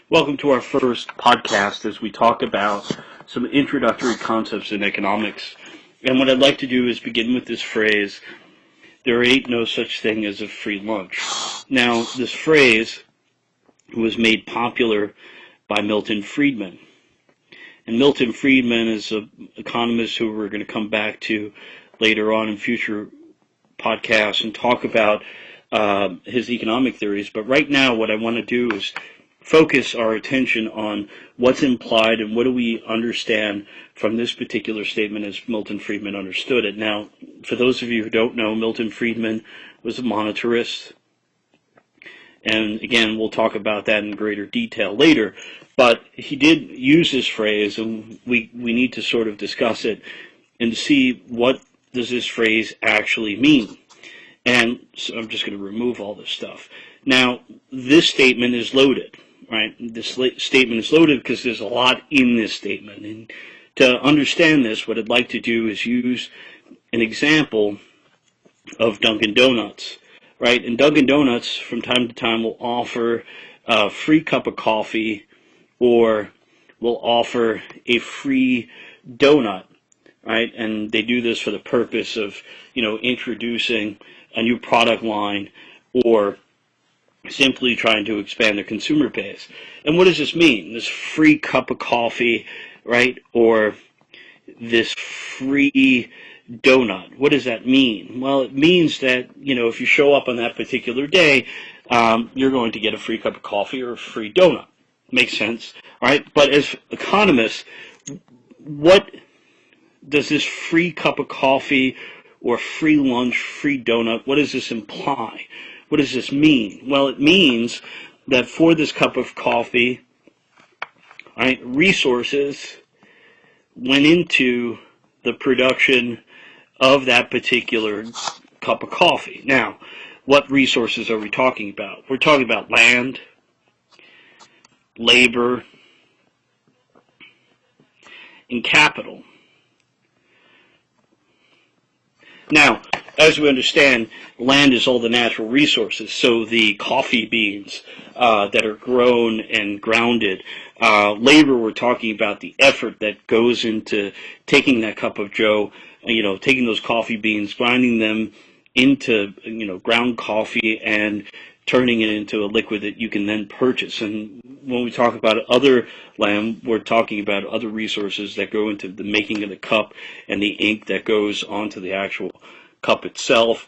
Welcome to our first podcast as we talk about some introductory concepts in economics. And what I'd like to do is begin with this phrase, there ain't no such thing as a free lunch. Now, this phrase was made popular by Milton Friedman. And Milton Friedman is an economist who we're going to come back to later on in future podcasts and talk about his economic theories. But right now what I want to do is focus our attention on what's implied and what do we understand from this particular statement as Milton Friedman understood it. Now, for those of you who don't know, Milton Friedman was a monetarist. And again, we'll talk about that in greater detail later. But he did use this phrase, and we need to sort of discuss it and see what does this phrase actually mean. And so I'm just going to remove all this stuff. Now, this statement is loaded, right? This statement is loaded because there's a lot in this statement. And to understand this, what I'd like to do is use an example of Dunkin' Donuts, right? And Dunkin' Donuts, from time to time, will offer a free cup of coffee or will offer a free donut, right? And they do this for the purpose of, introducing a new product line or simply trying to expand their consumer base. And what does this mean? This free cup of coffee, right? Or this free donut. What does that mean? Well, it means that, if you show up on that particular day, you're going to get a free cup of coffee or a free donut. Makes sense, all right? But as economists, what does this free cup of coffee or free lunch, free donut, what does this imply? What does this mean? Well, it means that for this cup of coffee, right, resources went into the production of that particular cup of coffee. Now, what resources are we talking about? We're talking about land, labor, and capital. Now, as we understand, land is all the natural resources, so the coffee beans that are grown and grounded. Labor, we're talking about the effort that goes into taking that cup of joe, taking those coffee beans, grinding them into, ground coffee and turning it into a liquid that you can then purchase. And when we talk about other land, we're talking about other resources that go into the making of the cup and the ink that goes onto the actual cup itself,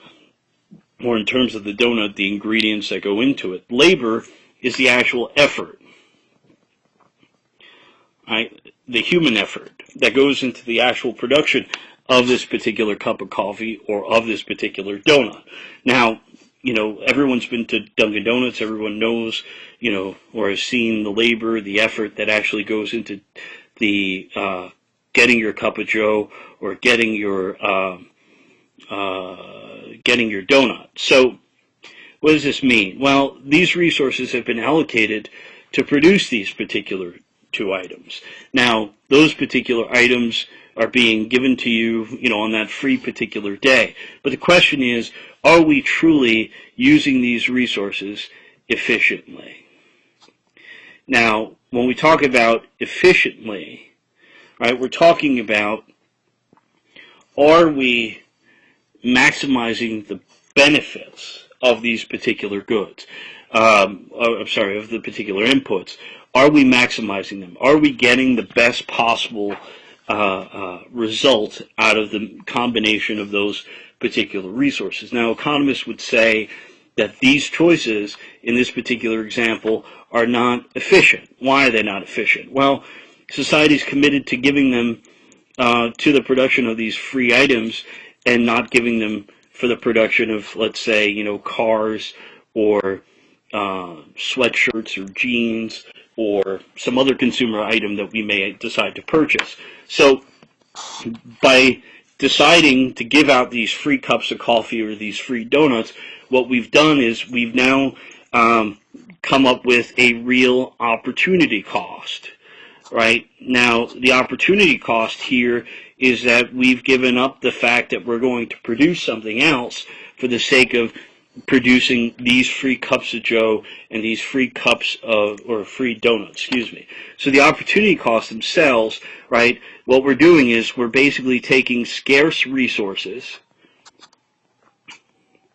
or in terms of the donut, the ingredients that go into it. Labor is the actual effort, right? The human effort that goes into the actual production of this particular cup of coffee or of this particular donut. Now, everyone's been to Dunkin' Donuts. Everyone knows, or has seen the labor, the effort that actually goes into the getting your cup of joe or getting your donut. So, what does this mean? Well, these resources have been allocated to produce these particular two items. Now, those particular items are being given to you, on that free particular day. But the question is, are we truly using these resources efficiently? Now, when we talk about efficiently, right, we're talking about, are we maximizing the benefits of these particular goods? Of the particular inputs. Are we maximizing them? Are we getting the best possible result out of the combination of those particular resources? Now, economists would say that these choices in this particular example are not efficient. Why are they not efficient? Well, society is committed to giving them to the production of these free items and not giving them for the production of, let's say, cars or sweatshirts or jeans or some other consumer item that we may decide to purchase. So by deciding to give out these free cups of coffee or these free donuts, what we've done is we've now come up with a real opportunity cost. Right? Now, the opportunity cost here is that we've given up the fact that we're going to produce something else for the sake of producing these free cups of Joe and these free cups of, or free donuts, excuse me. So the opportunity costs themselves, right, what we're doing is we're basically taking scarce resources.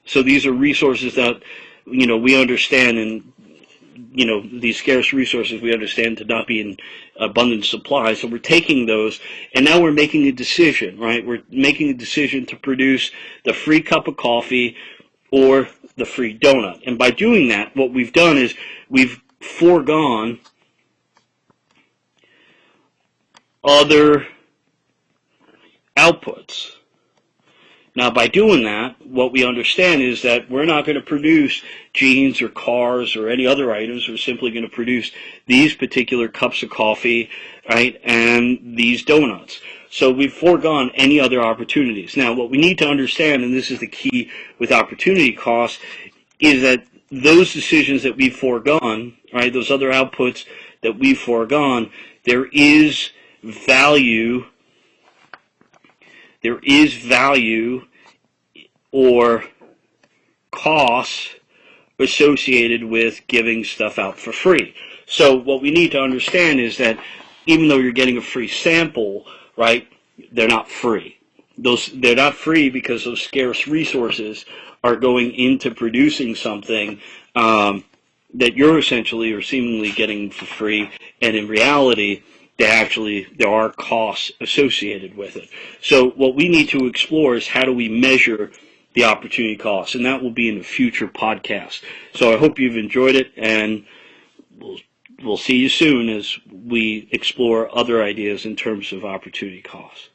So these are resources that, we understand, and, these scarce resources we understand to not be in abundant supply. So we're taking those, and now we're making a decision, right? We're making a decision to produce the free cup of coffee or the free donut. And by doing that, what we've done is we've foregone other outputs. Now, by doing that, what we understand is that we're not going to produce jeans or cars or any other items. We're simply going to produce these particular cups of coffee, right, and these donuts. So we've foregone any other opportunities. Now, what we need to understand, and this is the key with opportunity costs, is that those decisions that we've foregone, right, those other outputs that we've foregone, there is value or costs associated with giving stuff out for free. So what we need to understand is that even though you're getting a free sample, right, they're not free. They're not free because those scarce resources are going into producing something that you're essentially or seemingly getting for free, and in reality, there are costs associated with it. So what we need to explore is how do we measure the opportunity costs, and that will be in a future podcast. So I hope you've enjoyed it, and we'll see you soon as we explore other ideas in terms of opportunity costs.